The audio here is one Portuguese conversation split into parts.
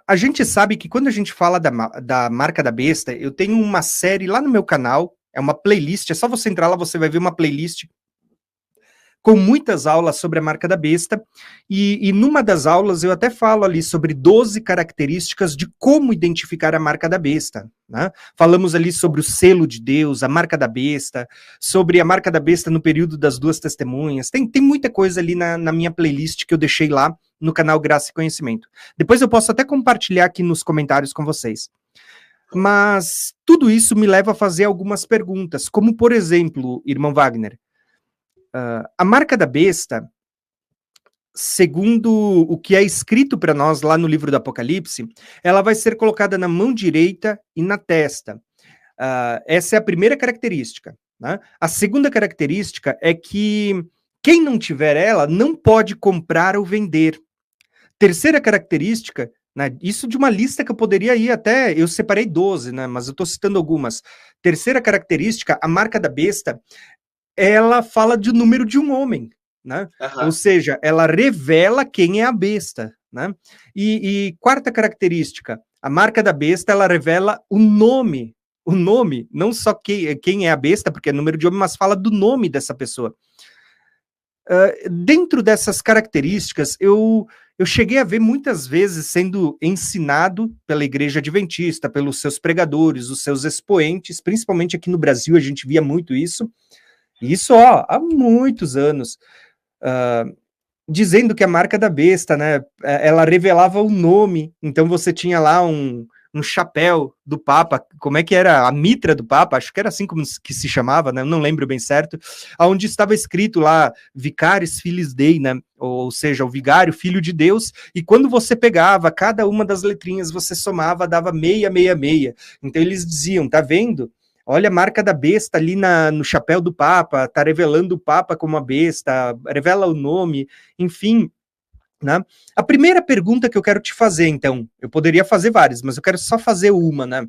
A gente sabe que quando a gente fala da marca da besta, eu tenho uma série lá no meu canal, é uma playlist, é só você entrar lá, você vai ver uma playlist com muitas aulas sobre a marca da besta, e numa das aulas eu até falo ali sobre 12 características de como identificar a marca da besta, né? Falamos ali sobre o selo de Deus, a marca da besta, sobre a marca da besta no período das duas testemunhas, tem muita coisa ali na minha playlist que eu deixei lá no canal Graça e Conhecimento. Depois eu posso até compartilhar aqui nos comentários com vocês. Mas tudo isso me leva a fazer algumas perguntas, como por exemplo, irmão Wagner, a marca da besta, segundo o que é escrito para nós lá no livro do Apocalipse, ela vai ser colocada na mão direita e na testa. Essa é a primeira característica, né? A segunda característica é que quem não tiver ela não pode comprar ou vender. Terceira característica, né, isso de uma lista que eu poderia ir até, eu separei 12, né, mas eu estou citando algumas. Terceira característica, a marca da besta, ela fala de número de um homem, né? Ou seja, ela revela quem é a besta, né? E quarta característica, a marca da besta, ela revela o nome, não só quem é a besta, porque é número de homem, mas fala do nome dessa pessoa. Dentro dessas características, eu cheguei a ver muitas vezes sendo ensinado pela Igreja Adventista, pelos seus pregadores, os seus expoentes, principalmente aqui no Brasil, a gente via muito isso, há muitos anos, dizendo que a marca da besta, né, ela revelava o nome, então você tinha lá um chapéu do Papa, como é que era? A mitra do Papa, acho que era assim como que se chamava, né? Não lembro bem certo, onde estava escrito lá, Vicaris Filis Dei, né? Ou seja, o vigário, filho de Deus, e quando você pegava cada uma das letrinhas, você somava, dava 666. Então eles diziam, tá vendo? Olha a marca da besta ali no chapéu do Papa, tá revelando o Papa como a besta, revela o nome, enfim, né? A primeira pergunta que eu quero te fazer, então, eu poderia fazer várias, mas eu quero só fazer uma, né?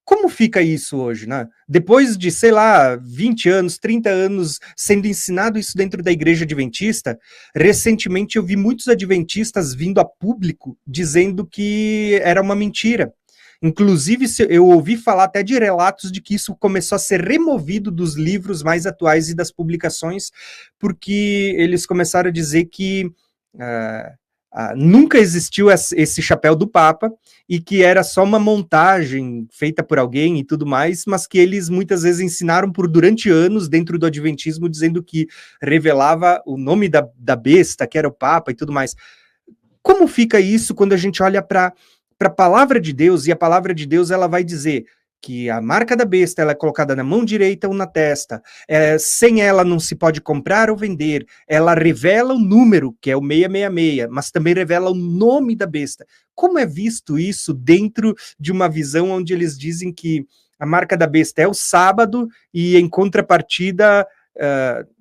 Como fica isso hoje, né? Depois de, sei lá, 20 anos, 30 anos sendo ensinado isso dentro da igreja adventista, recentemente eu vi muitos adventistas vindo a público dizendo que era uma mentira. Inclusive, eu ouvi falar até de relatos de que isso começou a ser removido dos livros mais atuais e das publicações, porque eles começaram a dizer que nunca existiu esse chapéu do Papa e que era só uma montagem feita por alguém e tudo mais, mas que eles muitas vezes ensinaram durante anos dentro do Adventismo, dizendo que revelava o nome da besta, que era o Papa e tudo mais. Como fica isso quando a gente olha para a palavra de Deus, e a palavra de Deus ela vai dizer que a marca da besta ela é colocada na mão direita ou na testa, sem ela não se pode comprar ou vender, ela revela o número, que é o 666, mas também revela o nome da besta. Como é visto isso dentro de uma visão onde eles dizem que a marca da besta é o sábado e em contrapartida,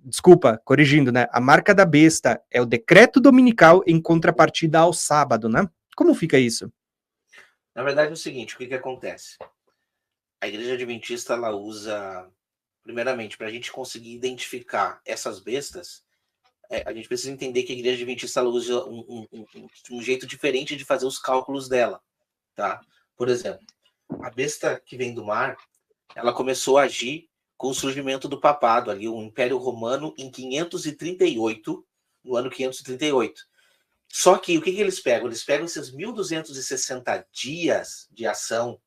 desculpa, corrigindo, né? A marca da besta é o decreto dominical em contrapartida ao sábado, né? Como fica isso? Na verdade é o seguinte, o que acontece? A igreja adventista, ela usa, primeiramente, para a gente conseguir identificar essas bestas, a gente precisa entender que a igreja adventista ela usa um jeito diferente de fazer os cálculos dela, tá? Por exemplo, a besta que vem do mar, ela começou a agir com o surgimento do papado, ali, o Império Romano, em 538, no ano 538. Só que o que eles pegam? Eles pegam esses 1.260 dias de ação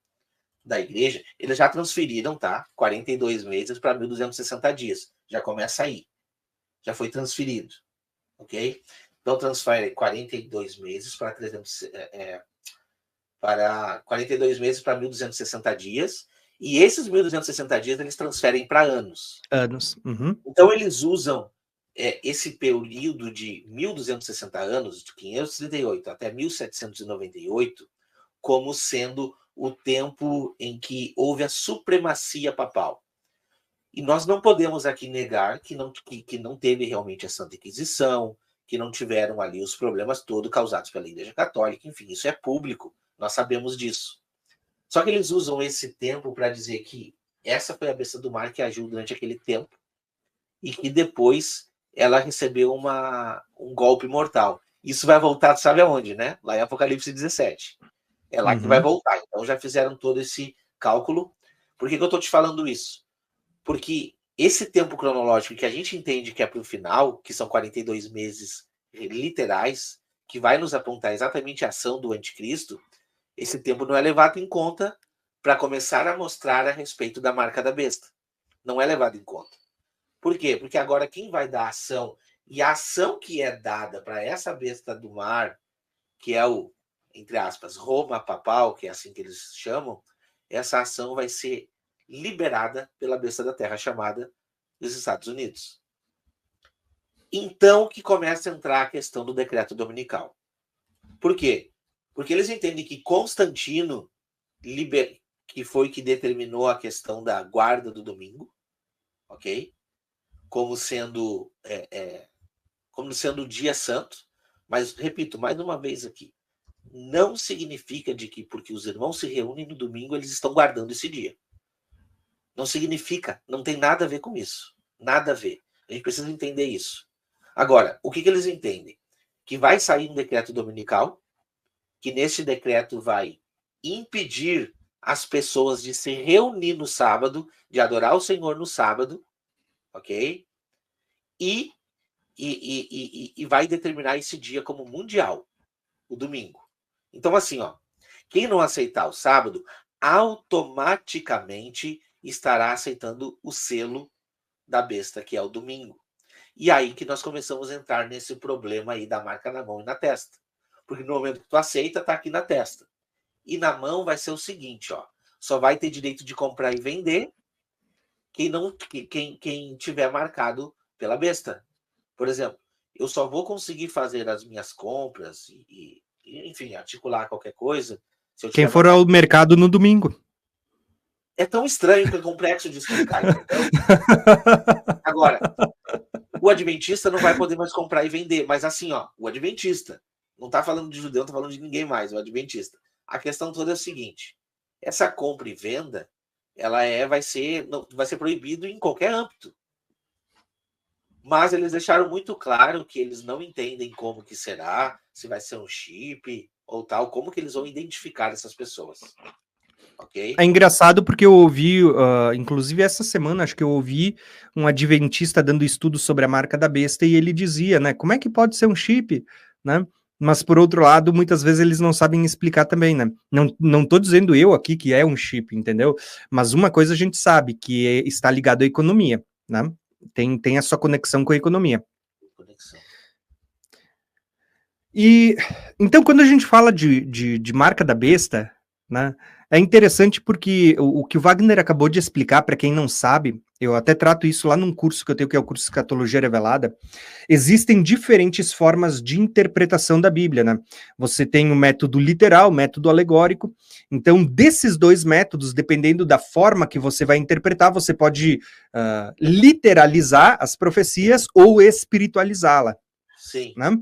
da igreja, eles já transferiram, tá? 42 meses para 1.260 dias. Já começa aí. Já foi transferido. Ok? Então transfere 42 meses para 42 meses para 1.260 dias. E esses 1.260 dias eles transferem para anos. Anos. Uhum. Então eles usam esse período de 1.260 anos, de 538 até 1798, como sendo o tempo em que houve a supremacia papal. E nós não podemos aqui negar que não teve realmente a Santa Inquisição, que não tiveram ali os problemas todos causados pela Igreja Católica, enfim, isso é público, nós sabemos disso. Só que eles usam esse tempo para dizer que essa foi a besta do mar que agiu durante aquele tempo e que depois ela recebeu um golpe mortal. Isso vai voltar, sabe aonde, né? Lá em Apocalipse 17. É lá que vai voltar. Então já fizeram todo esse cálculo. Por que eu estou te falando isso? Porque esse tempo cronológico que a gente entende que é para o final, que são 42 meses literais, que vai nos apontar exatamente a ação do anticristo, esse tempo não é levado em conta para começar a mostrar a respeito da marca da besta. Não é levado em conta. Por quê? Porque agora quem vai dar ação, e a ação que é dada para essa besta do mar, que é o, entre aspas, Roma papal, que é assim que eles chamam, essa ação vai ser liberada pela besta da terra chamada dos Estados Unidos. Então que começa a entrar a questão do decreto dominical. Por quê? Porque eles entendem que Constantino, que foi que determinou a questão da guarda do domingo, ok? Como sendo o dia santo, mas repito mais uma vez aqui, não significa de que porque os irmãos se reúnem no domingo eles estão guardando esse dia. Não significa, não tem nada a ver com isso, nada a ver. A gente precisa entender isso. Agora, o que eles entendem? Que vai sair um decreto dominical, que nesse decreto vai impedir as pessoas de se reunir no sábado, de adorar o Senhor no sábado, ok? E vai determinar esse dia como mundial, o domingo. Então, assim, ó, quem não aceitar o sábado, automaticamente estará aceitando o selo da besta, que é o domingo. E aí que nós começamos a entrar nesse problema aí da marca na mão e na testa. Porque no momento que tu aceita, tá aqui na testa. E na mão vai ser o seguinte, ó, só vai ter direito de comprar e vender quem tiver marcado pela besta. Por exemplo, eu só vou conseguir fazer as minhas compras e enfim, articular qualquer coisa se eu Quem tiver for ao mercado no domingo. É tão estranho que é complexo de explicar, entendeu? Agora, o adventista não vai poder mais comprar e vender, mas assim, ó, o adventista, não tá falando de judeu, não tá falando de ninguém mais, o adventista. A questão toda é o seguinte, essa compra e venda, ela vai ser proibido em qualquer âmbito. Mas eles deixaram muito claro que eles não entendem como que será, se vai ser um chip ou tal, como que eles vão identificar essas pessoas. Okay? É engraçado porque eu ouvi, inclusive essa semana, acho que eu ouvi um adventista dando estudo sobre a marca da besta e ele dizia, né, como é que pode ser um chip, né? Mas por outro lado, muitas vezes eles não sabem explicar também, né? Não tô dizendo eu aqui que é um chip, entendeu? Mas uma coisa a gente sabe, que está ligado à economia, né? Tem a sua conexão com a economia. Conexão. E então, quando a gente fala de marca da besta, né? É interessante porque o que o Wagner acabou de explicar, para quem não sabe, eu até trato isso lá num curso que eu tenho, que é o curso Escatologia Revelada, existem diferentes formas de interpretação da Bíblia, né? Você tem o método literal, o método alegórico, então desses dois métodos, dependendo da forma que você vai interpretar, você pode literalizar as profecias ou espiritualizá-la. Sim. Né?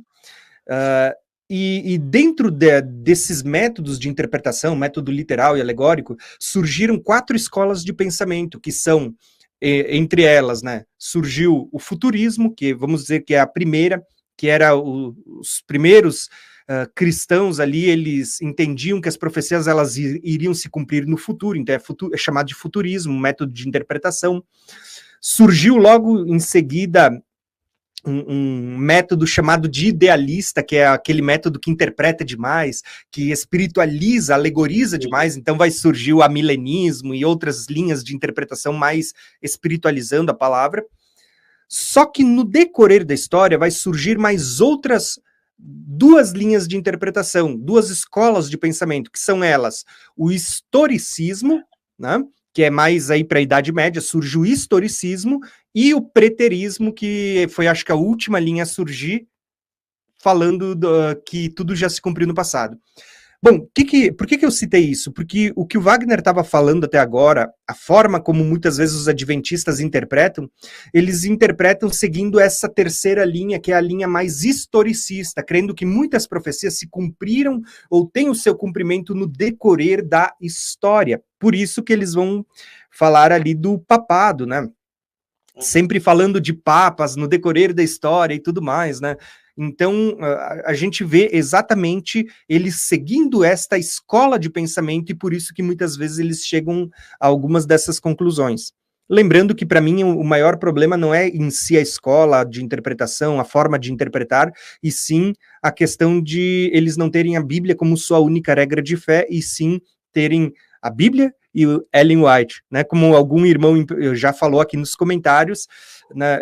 E dentro desses métodos de interpretação, método literal e alegórico, surgiram 4 escolas de pensamento, que são, entre elas, né, surgiu o futurismo, que vamos dizer que é a primeira, que era os primeiros cristãos ali, eles entendiam que as profecias elas iriam se cumprir no futuro, então é chamado de futurismo, um método de interpretação. Surgiu logo em seguida um método chamado de idealista, que é aquele método que interpreta demais, que espiritualiza, alegoriza demais, então vai surgir o amilenismo e outras linhas de interpretação mais espiritualizando a palavra. Só que no decorrer da história vai surgir mais outras 2 linhas de interpretação, 2 escolas de pensamento, que são elas, o historicismo, né? Que é mais aí para a Idade Média, surge o historicismo e o preterismo, que foi, acho que, a última linha a surgir, falando que tudo já se cumpriu no passado. Bom, por que eu citei isso? Porque o que o Wagner estava falando até agora, a forma como muitas vezes os adventistas interpretam, eles interpretam seguindo essa terceira linha, que é a linha mais historicista, crendo que muitas profecias se cumpriram ou têm o seu cumprimento no decorrer da história. Por isso que eles vão falar ali do papado, né? Sempre falando de papas no decorrer da história e tudo mais, né? Então, a gente vê exatamente eles seguindo esta escola de pensamento e por isso que muitas vezes eles chegam a algumas dessas conclusões. Lembrando que, para mim, o maior problema não é em si a escola de interpretação, a forma de interpretar, e sim a questão de eles não terem a Bíblia como sua única regra de fé, e sim terem a Bíblia e o Ellen White, né? Como algum irmão já falou aqui nos comentários, né?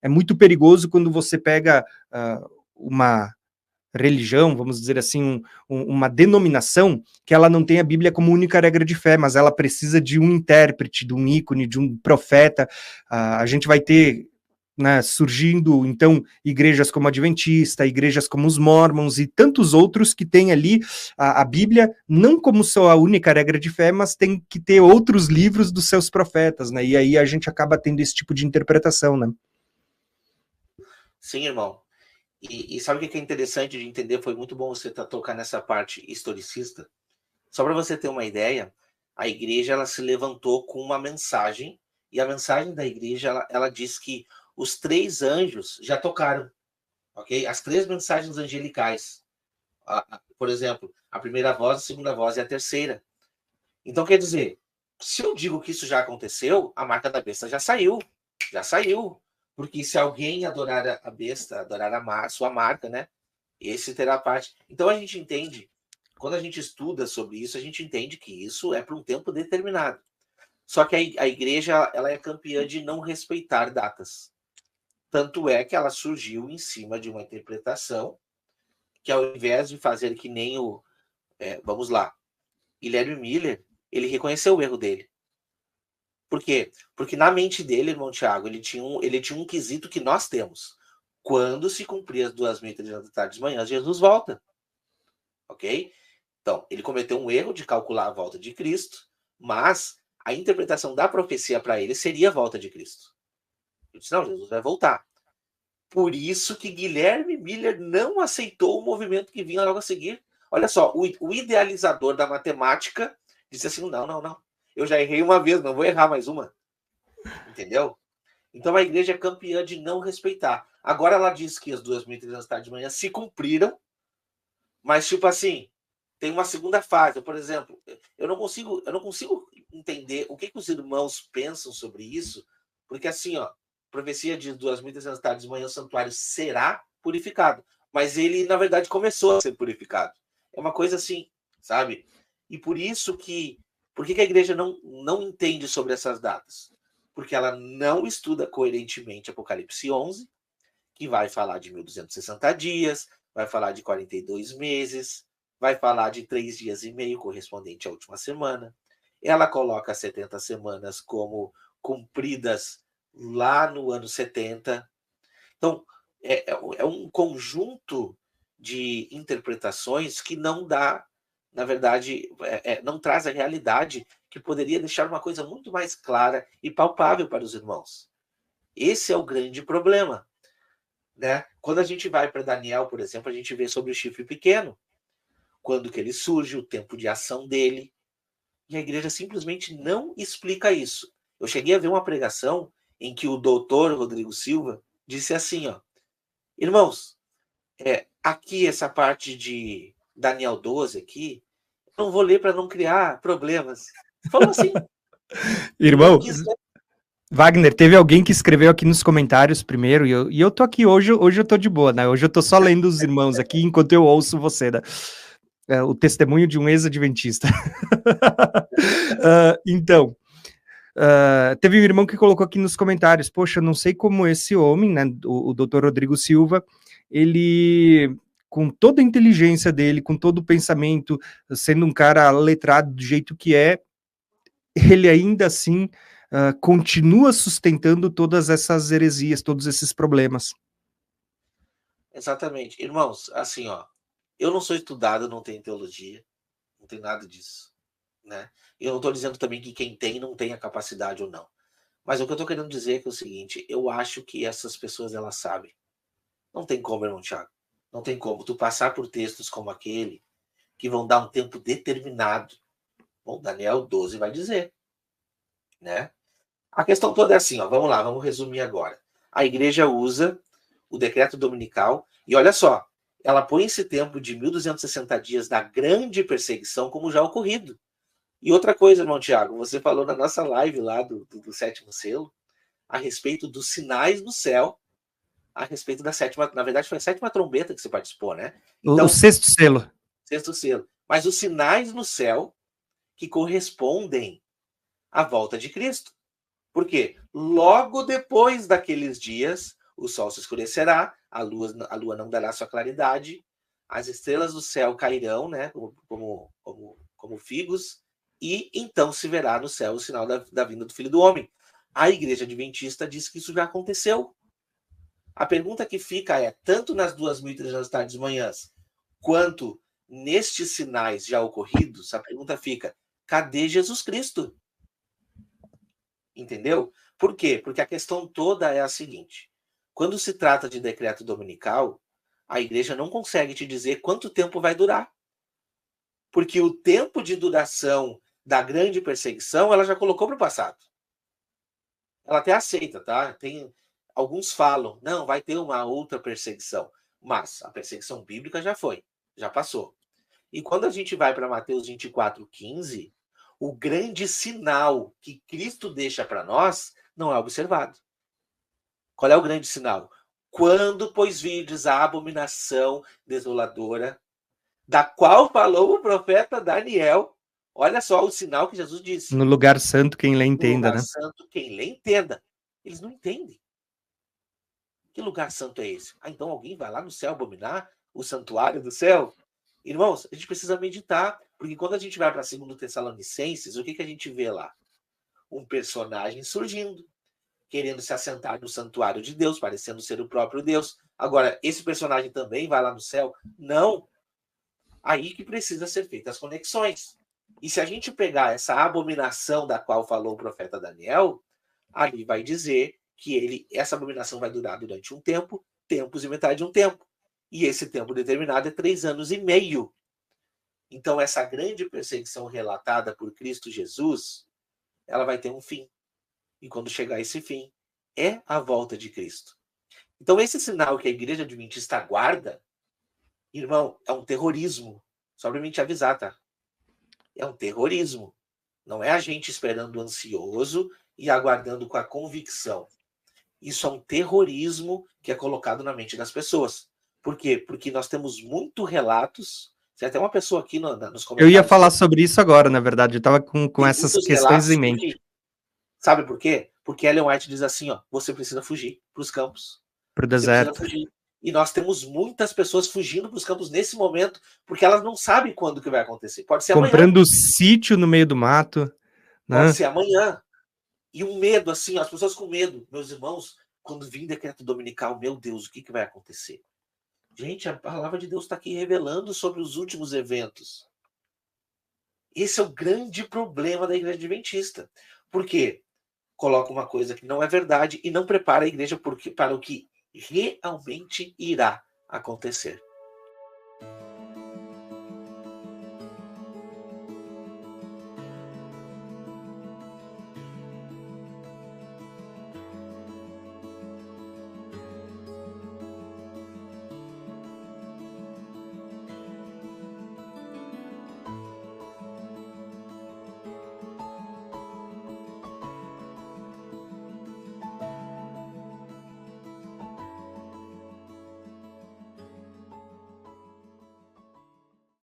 É muito perigoso quando você pega uma religião, vamos dizer assim, uma denominação que ela não tem a Bíblia como única regra de fé, mas ela precisa de um intérprete, de um ícone, de um profeta. A gente vai ter, né, surgindo, então, igrejas como a Adventista, igrejas como os Mormons e tantos outros que têm ali a Bíblia não como sua única regra de fé, mas tem que ter outros livros dos seus profetas, né? E aí a gente acaba tendo esse tipo de interpretação, né? Sim, irmão. E sabe o que é interessante de entender? Foi muito bom você tocar nessa parte historicista. Só para você ter uma ideia, a igreja ela se levantou com uma mensagem, e a mensagem da igreja ela diz que os 3 anjos já tocaram, ok? As 3 mensagens angelicais. Por exemplo, a primeira voz, a segunda voz e a terceira. Então, quer dizer, se eu digo que isso já aconteceu, a marca da besta já saiu. Já saiu. Porque se alguém adorar a besta, adorar a sua marca, né? Esse terá parte. Então a gente entende, quando a gente estuda sobre isso, a gente entende que isso é para um tempo determinado. Só que a igreja ela é campeã de não respeitar datas. Tanto é que ela surgiu em cima de uma interpretação que, ao invés de fazer que nem vamos lá, Guilherme Miller, ele reconheceu o erro dele. Por quê? Porque na mente dele, irmão Tiago, ele tinha um quesito que nós temos. Quando se cumprir as 2.300 da tarde de manhã, Jesus volta. Ok? Então, ele cometeu um erro de calcular a volta de Cristo, mas a interpretação da profecia para ele seria a volta de Cristo. Ele disse, não, Jesus vai voltar. Por isso que Guilherme Miller não aceitou o movimento que vinha logo a seguir. Olha só, o idealizador da matemática disse assim, não. Eu já errei uma vez, não vou errar mais uma. Entendeu? Então a igreja é campeã de não respeitar. Agora ela diz que as 2.300 da tarde de manhã se cumpriram, mas tipo assim, tem uma segunda fase. Por exemplo, eu não consigo entender o que os irmãos pensam sobre isso, porque assim, ó, profecia de 2.300 da tarde de manhã o santuário será purificado, mas ele na verdade começou a ser purificado. É uma coisa assim, sabe? E por isso por que a igreja não entende sobre essas datas? Porque ela não estuda coerentemente Apocalipse 11, que vai falar de 1.260 dias, vai falar de 42 meses, vai falar de 3 dias e meio, correspondente à última semana. Ela coloca 70 semanas como cumpridas lá no ano 70. Então, é um conjunto de interpretações que não dá, na verdade, não traz a realidade que poderia deixar uma coisa muito mais clara e palpável para os irmãos. Esse é o grande problema. Né? Quando a gente vai para Daniel, por exemplo, a gente vê sobre o chifre pequeno, quando que ele surge, o tempo de ação dele, e a igreja simplesmente não explica isso. Eu cheguei a ver uma pregação em que o doutor Rodrigo Silva disse assim, ó, irmãos, aqui essa parte de Daniel 12 aqui, eu não vou ler para não criar problemas. Falou assim. Irmão, Wagner, teve alguém que escreveu aqui nos comentários primeiro, e eu tô aqui hoje eu tô de boa, né? Hoje eu tô só lendo os irmãos aqui enquanto eu ouço você, né? O testemunho de um ex-adventista. Então, teve um irmão que colocou aqui nos comentários, poxa, não sei como esse homem, né, o doutor Rodrigo Silva, ele, com toda a inteligência dele, com todo o pensamento, sendo um cara letrado do jeito que é, ele ainda assim continua sustentando todas essas heresias, todos esses problemas. Exatamente. Irmãos, assim, ó, eu não sou estudado, não tenho teologia, não tem nada disso, né? Eu não estou dizendo também que quem tem não tem a capacidade ou não. Mas o que eu estou querendo dizer é que é o seguinte, eu acho que essas pessoas, elas sabem. Não tem como, irmão Thiago. Não tem como tu passar por textos como aquele que vão dar um tempo determinado. Bom, Daniel 12 vai dizer, né? A questão toda é assim, ó, vamos lá, vamos resumir agora. A igreja usa o decreto dominical E olha só, ela põe esse tempo de 1260 dias da grande perseguição como já ocorrido. E outra coisa, irmão Tiago, você falou na nossa live lá do sétimo selo, a respeito dos sinais no céu, a respeito da sétima, na verdade foi a sétima trombeta que você participou, né? Então, o sexto selo. Sexto selo. Mas os sinais no céu que correspondem à volta de Cristo. Por quê? Logo depois daqueles dias, o sol se escurecerá, a lua não dará sua claridade, as estrelas do céu cairão, né, como figos, e então se verá no céu o sinal da vinda do Filho do Homem. A Igreja Adventista diz que isso já aconteceu. A pergunta que fica é, tanto nas 2.300 tardes manhãs, quanto nestes sinais já ocorridos, a pergunta fica, cadê Jesus Cristo? Entendeu? Por quê? Porque a questão toda é a seguinte, quando se trata de decreto dominical, a igreja não consegue te dizer quanto tempo vai durar. Porque o tempo de duração da grande perseguição, ela já colocou para o passado. Ela até aceita, tá? Alguns falam, não, vai ter uma outra perseguição. Mas a perseguição bíblica já foi, já passou. E quando a gente vai para Mateus 24:15, o grande sinal que Cristo deixa para nós não é observado. Qual é o grande sinal? Quando, pois, virdes a abominação desoladora, da qual falou o profeta Daniel, olha só o sinal que Jesus disse. No lugar santo, quem lê entenda, né? No lugar santo, quem lê entenda. Eles não entendem. Que lugar santo é esse? Ah, então alguém vai lá no céu abominar o santuário do céu? Irmãos, a gente precisa meditar, porque quando a gente vai para 2 Tessalonicenses, o que a gente vê lá? Um personagem surgindo, querendo se assentar no santuário de Deus, parecendo ser o próprio Deus. Agora, esse personagem também vai lá no céu? Não. Aí que precisa ser feitas as conexões. E se a gente pegar essa abominação da qual falou o profeta Daniel, ali vai dizer que essa abominação vai durar durante um tempo, tempos e metade de um tempo. E esse tempo determinado é 3 anos e meio. Então, essa grande perseguição relatada por Cristo Jesus, ela vai ter um fim. E quando chegar esse fim, é a volta de Cristo. Então, esse sinal que a Igreja Adventista aguarda, irmão, é um terrorismo. Só para mim te avisar, tá? É um terrorismo. Não é a gente esperando ansioso e aguardando com a convicção. Isso é um terrorismo que é colocado na mente das pessoas. Por quê? Porque nós temos muitos relatos. Tem até uma pessoa aqui nos comentários. Eu ia falar sobre isso agora, na verdade. Eu estava com essas questões em mente. Sabe por quê? Porque Ellen White diz assim, ó, você precisa fugir para os campos. Para o deserto. E nós temos muitas pessoas fugindo para os campos nesse momento, porque elas não sabem quando que vai acontecer. Pode ser amanhã. Comprando sítio no meio do mato. Né? Pode ser amanhã. E um medo, assim, as pessoas com medo. Meus irmãos, quando vir decreto dominical, meu Deus, o que vai acontecer? Gente, a palavra de Deus está aqui revelando sobre os últimos eventos. Esse é o grande problema da Igreja Adventista. Por quê? Coloca uma coisa que não é verdade e não prepara a igreja para o que realmente irá acontecer.